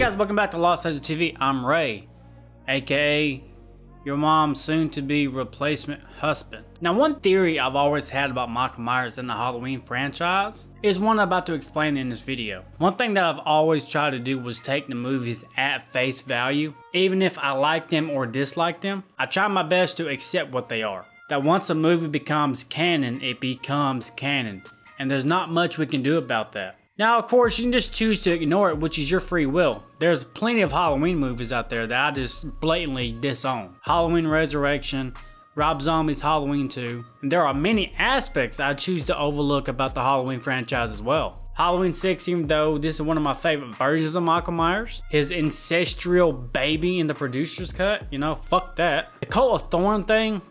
guys, welcome back to Lost Legends TV. I'm Ray, aka your mom's soon-to-be replacement husband. Now, one theory I've always had about Michael Myers in the Halloween franchise is one I'm about to explain in this video. One thing that I've always tried to do was take the movies at face value. Even if I like them or dislike them, I try my best to accept what they are. That once a movie becomes canon, it becomes canon, and there's not much we can do about that. Now, of course, you can just choose to ignore it, which is your free will. There's plenty of Halloween movies out there that I just blatantly disown. Halloween Resurrection, Rob Zombie's Halloween 2, and there are many aspects I choose to overlook about the Halloween franchise as well. Halloween 6, even though this is one of my favorite versions of Michael Myers, his ancestral baby in the producer's cut, you know, fuck that. The Cult of Thorn thing,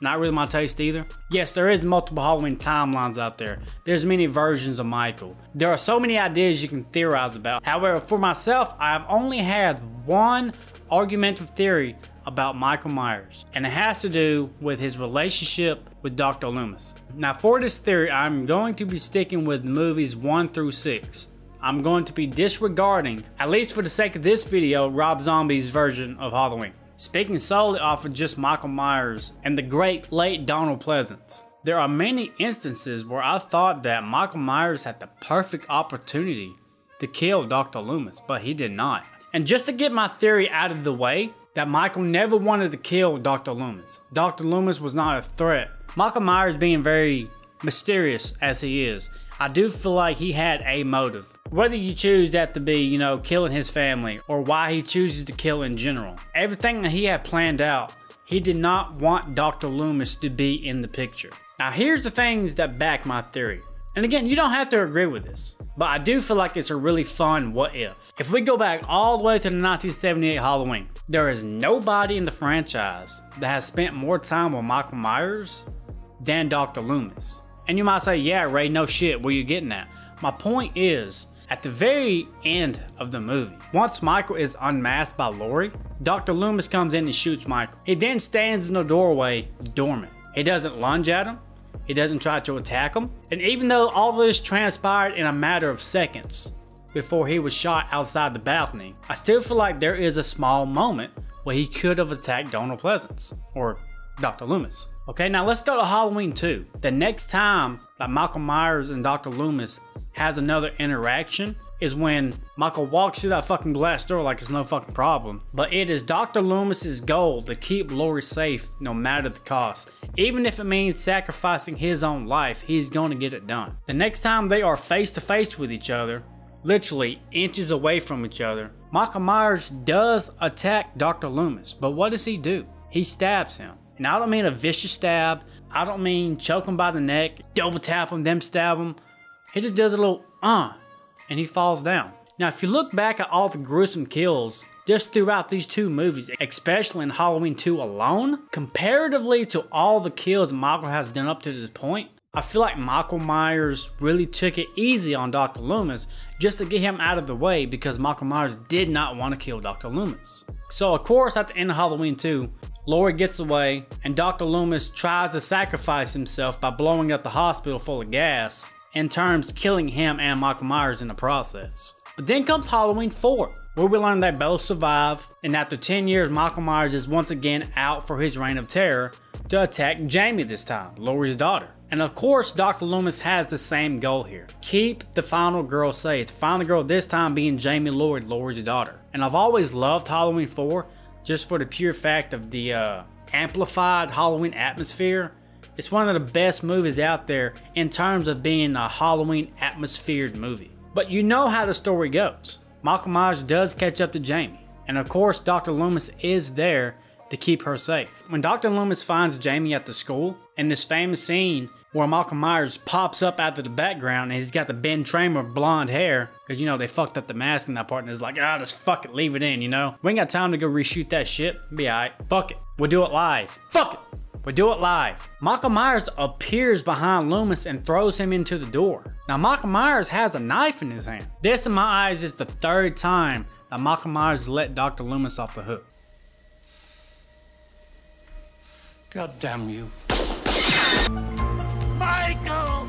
not really my taste either. Yes, there is multiple Halloween timelines out there. There's many versions of Michael. There are so many ideas you can theorize about. However, for myself, I have only had one argumentative theory about Michael Myers, and it has to do with his relationship with Dr. Loomis. Now, for this theory, I'm going to be sticking with movies 1 through 6. I'm going to be disregarding, at least for the sake of this video, Rob Zombie's version of Halloween. Speaking solely off of just Michael Myers and the great late Donald Pleasence. There are many instances where I thought that Michael Myers had the perfect opportunity to kill Dr. Loomis, but he did not. And just to get my theory out of the way, that Michael never wanted to kill Dr. Loomis. Dr. Loomis was not a threat. Michael Myers, being very mysterious as he is, I do feel like he had a motive. Whether you choose that to be, you know, killing his family or why he chooses to kill in general. Everything that he had planned out, he did not want Dr. Loomis to be in the picture. Now, here's the things that back my theory. And again, you don't have to agree with this, but I do feel like it's a really fun what if. If we go back all the way to the 1978 Halloween, there is nobody in the franchise that has spent more time with Michael Myers than Dr. Loomis. And you might say, yeah, Ray, no shit, where you getting at? My point is, at the very end of the movie, once Michael is unmasked by Laurie, Dr. Loomis comes in and shoots Michael. He then stands in the doorway dormant. He doesn't lunge at him. He doesn't try to attack him. And even though all this transpired in a matter of seconds before he was shot outside the balcony, I still feel like there is a small moment where he could have attacked Donald Pleasence or Dr. Loomis. Okay, now let's go to Halloween 2. The next time that Michael Myers and Dr. Loomis has another interaction is when Michael walks through that fucking glass door like it's no fucking problem. But it is Dr. Loomis's goal to keep Laurie safe no matter the cost. Even if it means sacrificing his own life, he's going to get it done. The next time they are face to face with each other, literally inches away from each other, Michael Myers does attack Dr. Loomis. But what does he do? He stabs him. And I don't mean a vicious stab. I don't mean choke him by the neck, double tap him, then stab him. He just does a little and he falls down. Now, if you look back at all the gruesome kills just throughout these two movies, especially in Halloween 2 alone, comparatively to all the kills Michael has done up to this point, I feel like Michael Myers really took it easy on Dr. Loomis just to get him out of the way because Michael Myers did not want to kill Dr. Loomis. So of course, at the end of Halloween 2, Laurie gets away and Dr. Loomis tries to sacrifice himself by blowing up the hospital full of gas, in terms killing him and Michael Myers in the process. But then comes Halloween 4, where we learn that both survive, and after 10 years, Michael Myers is once again out for his reign of terror to attack Jamie this time, Laurie's daughter. And of course, Dr. Loomis has the same goal here. Keep the final girl safe. Final girl this time being Jamie Lloyd, Laurie's daughter. And I've always loved Halloween 4 just for the pure fact of the amplified Halloween atmosphere. It's one of the best movies out there in terms of being a Halloween atmosphered movie. But you know how the story goes. Michael Myers does catch up to Jamie. And of course, Dr. Loomis is there to keep her safe. When Dr. Loomis finds Jamie at the school, in this famous scene where Michael Myers pops up out of the background and he's got the Ben Tramer blonde hair, because you know they fucked up the mask in that part and it's like, just fuck it, leave it in, you know? We ain't got time to go reshoot that shit. Be alright. Fuck it. We'll do it live. Fuck it. We do it live. Michael Myers appears behind Loomis and throws him into the door. Now, Michael Myers has a knife in his hand. This, in my eyes, is the third time that Michael Myers let Dr. Loomis off the hook. God damn you. Michael!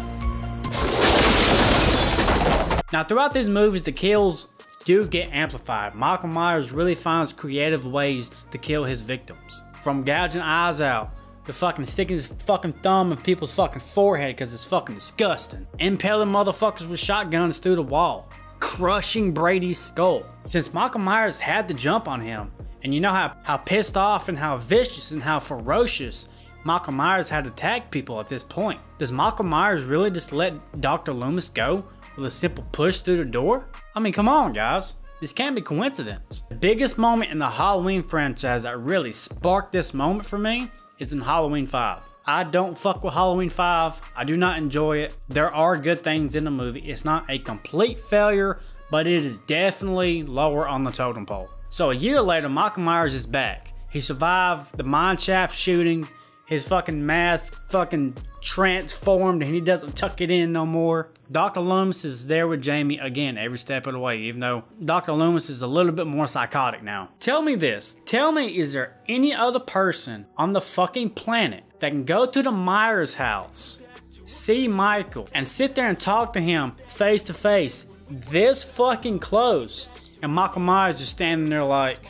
Now, throughout these movies, the kills do get amplified. Michael Myers really finds creative ways to kill his victims. From gouging eyes out, to fucking sticking his fucking thumb in people's fucking forehead because it's fucking disgusting. Impaling motherfuckers with shotguns through the wall. Crushing Brady's skull. Since Michael Myers had the jump on him, and you know how pissed off and how vicious and how ferocious Michael Myers had attacked people at this point. Does Michael Myers really just let Dr. Loomis go with a simple push through the door? I mean, come on guys. This can't be coincidence. The biggest moment in the Halloween franchise that really sparked this moment for me is in Halloween 5. I don't fuck with Halloween 5. I do not enjoy it. There are good things in the movie. It's not a complete failure, but it is definitely lower on the totem pole. So a year later, Michael Myers is back. He survived the mineshaft shooting. His fucking mask fucking transformed and he doesn't tuck it in no more. Dr. Loomis is there with Jamie again every step of the way, even though Dr. Loomis is a little bit more psychotic now. Tell me this. Tell me, is there any other person on the fucking planet that can go to the Myers house, see Michael, and sit there and talk to him face to face this fucking close, and Michael Myers just standing there like,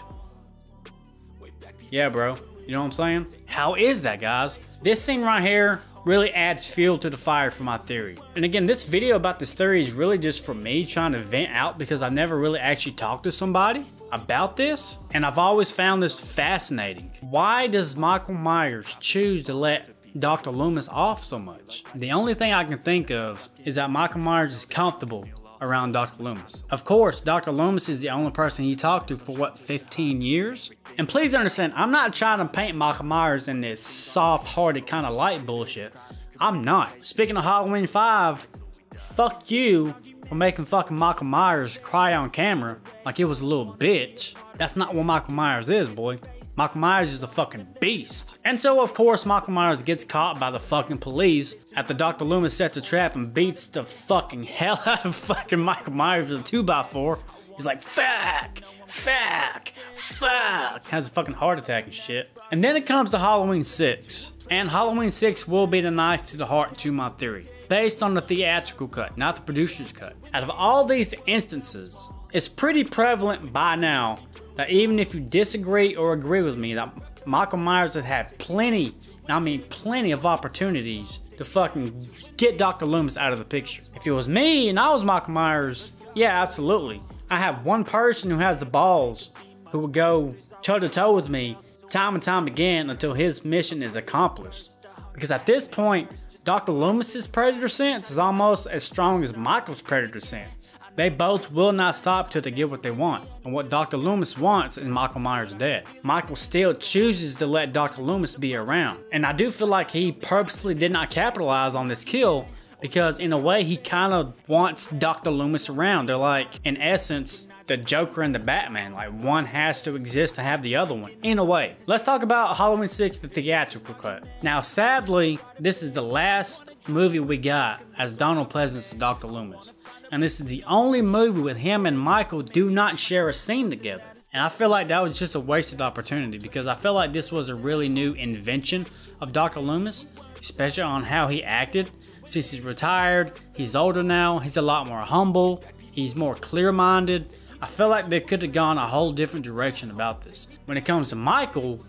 yeah bro, you know what I'm saying? How is that, guys? This scene right here really adds fuel to the fire for my theory. And again, this video about this theory is really just for me trying to vent out because I never really actually talked to somebody about this. And I've always found this fascinating. Why does Michael Myers choose to let Dr. Loomis off so much? The only thing I can think of is that Michael Myers is comfortable around Dr. Loomis. Of course, Dr. Loomis is the only person he talked to for what, 15 years? And please understand, I'm not trying to paint Michael Myers in this soft-hearted kind of light bullshit. I'm not. Speaking of Halloween 5, fuck you for making fucking Michael Myers cry on camera like he was a little bitch. That's not what Michael Myers is, boy. Michael Myers is a fucking beast. And so, of course, Michael Myers gets caught by the fucking police after Dr. Loomis sets a trap and beats the fucking hell out of fucking Michael Myers with a 2x4. He's like, fuck, fuck, fuck. Has a fucking heart attack and shit. And then it comes to Halloween 6. And Halloween 6 will be the knife to the heart to my theory. Based on the theatrical cut, not the producer's cut. Out of all these instances, it's pretty prevalent by now that even if you disagree or agree with me, that Michael Myers has had plenty, and I mean plenty of opportunities to fucking get Dr. Loomis out of the picture. If it was me and I was Michael Myers, yeah, absolutely. I have one person who has the balls who would go toe to toe with me time and time again until his mission is accomplished. Because at this point, Dr. Loomis's predator sense is almost as strong as Michael's predator sense. They both will not stop till they get what they want. And what Dr. Loomis wants is Michael Myers dead. Michael still chooses to let Dr. Loomis be around. And I do feel like he purposely did not capitalize on this kill because in a way he kind of wants Dr. Loomis around. They're like, in essence, the Joker and the Batman. Like, one has to exist to have the other one, in a way. Let's talk about Halloween 6, the theatrical cut. Now, sadly, this is the last movie we got as Donald Pleasence and Dr. Loomis. And this is the only movie with him and Michael do not share a scene together. And I feel like that was just a wasted opportunity because I feel like this was a really new invention of Dr. Loomis, especially on how he acted. Since he's retired, he's older now, he's a lot more humble, he's more clear-minded. I feel like they could have gone a whole different direction about this. When it comes to Michael,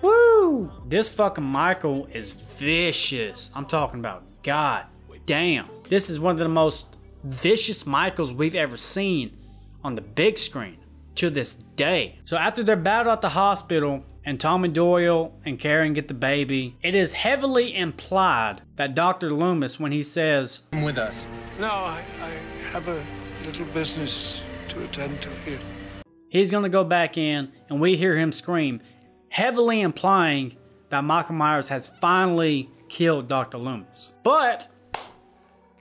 woo! This fucking Michael is vicious. I'm talking about, god damn. This is one of the most vicious Michaels we've ever seen on the big screen to this day. So after they're battled at the hospital and Tommy Doyle and Karen get the baby, it is heavily implied that Dr. Loomis, when he says, "Come with us." No, I have a little business to attend to here. He's gonna go back in and we hear him scream, heavily implying that Michael Myers has finally killed Dr. Loomis. But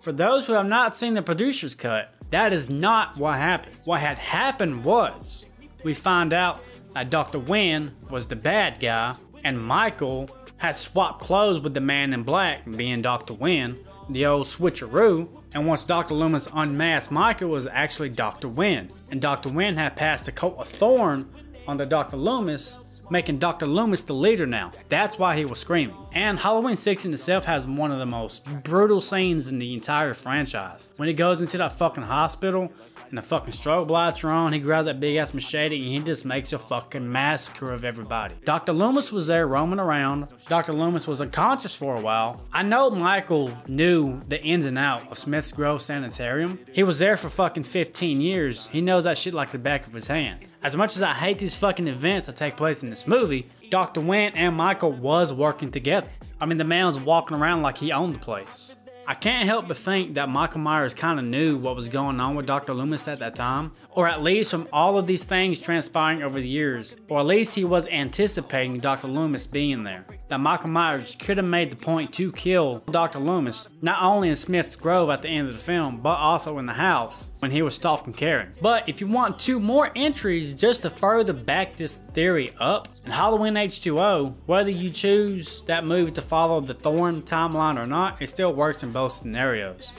for those who have not seen the producer's cut, that is not what happened. What had happened was, we find out that Dr. Wynn was the bad guy, and Michael had swapped clothes with the man in black, being Dr. Wynn, the old switcheroo. And once Dr. Loomis unmasked Michael, it was actually Dr. Wynn. And Dr. Wynn had passed a coat of thorn onto Dr. Loomis, making Dr. Loomis the leader now. That's why he was screaming. And Halloween 6 in itself has one of the most brutal scenes in the entire franchise. When he goes into that fucking hospital and the fucking strobe lights are on. He grabs that big ass machete and he just makes a fucking massacre of everybody. Dr. Loomis was there roaming around. Dr. Loomis was unconscious for a while. I know Michael knew the ins and out of Smith's Grove Sanitarium. He was there for fucking 15 years. He knows that shit like the back of his hand. As much as I hate these fucking events that take place in this movie, Dr. Wendt and Michael was working together. I mean, the man was walking around like he owned the place. I can't help but think that Michael Myers kind of knew what was going on with Dr. Loomis at that time, or at least from all of these things transpiring over the years, or at least he was anticipating Dr. Loomis being there. That Michael Myers could have made the point to kill Dr. Loomis, not only in Smith's Grove at the end of the film, but also in the house when he was stalking Karen. But if you want 2 more entries just to further back this theory up, in Halloween H2O, whether you choose that movie to follow the Thorn timeline or not, it still works in both scenarios.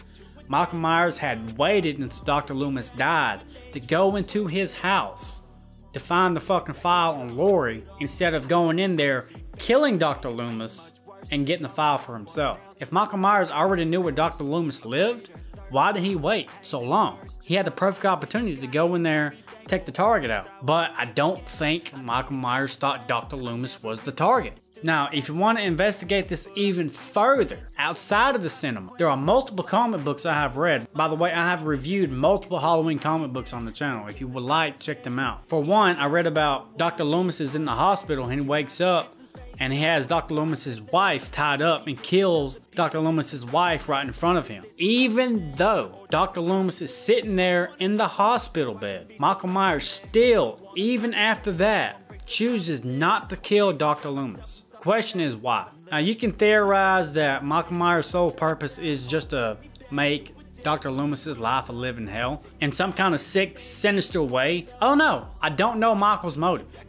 Michael Myers had waited until Dr. Loomis died to go into his house to find the fucking file on Laurie instead of going in there, killing Dr. Loomis, and getting the file for himself. If Michael Myers already knew where Dr. Loomis lived, why did he wait so long? He had the perfect opportunity to go in there, take the target out. But I don't think Michael Myers thought Dr. Loomis was the target. Now, if you want to investigate this even further, outside of the cinema, there are multiple comic books I have read. By the way, I have reviewed multiple Halloween comic books on the channel. If you would like, check them out. For one, I read about Dr. Loomis is in the hospital and he wakes up and he has Dr. Loomis's wife tied up and kills Dr. Loomis's wife right in front of him. Even though Dr. Loomis is sitting there in the hospital bed, Michael Myers still, even after that, chooses not to kill Dr. Loomis. Question is why? Now you can theorize that Michael Myers' sole purpose is just to make Dr. Loomis's life a living hell in some kind of sick, sinister way. Oh no, I don't know Michael's motive.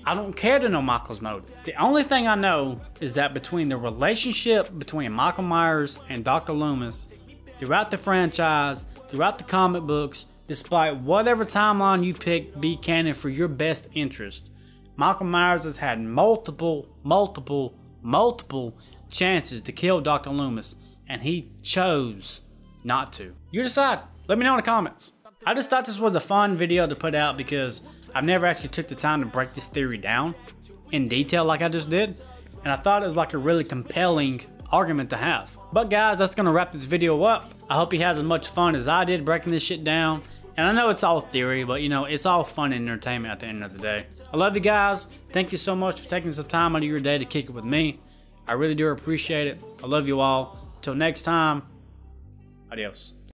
I don't care to know Michael's motive. The only thing I know is that between the relationship between Michael Myers and Dr. Loomis throughout the franchise, throughout the comic books, despite whatever timeline you pick be canon for your best interest, Michael Myers has had multiple chances to kill Dr. Loomis, and he chose not to. You decide. Let me know in the comments. I just thought this was a fun video to put out because I've never actually took the time to break this theory down in detail like I just did, and I thought it was like a really compelling argument to have. But guys, that's gonna wrap this video up. I hope you had as much fun as I did breaking this shit down. And I know it's all theory, but you know, it's all fun and entertainment at the end of the day. I love you guys. Thank you so much for taking some time out of your day to kick it with me. I really do appreciate it. I love you all. Till next time, adios.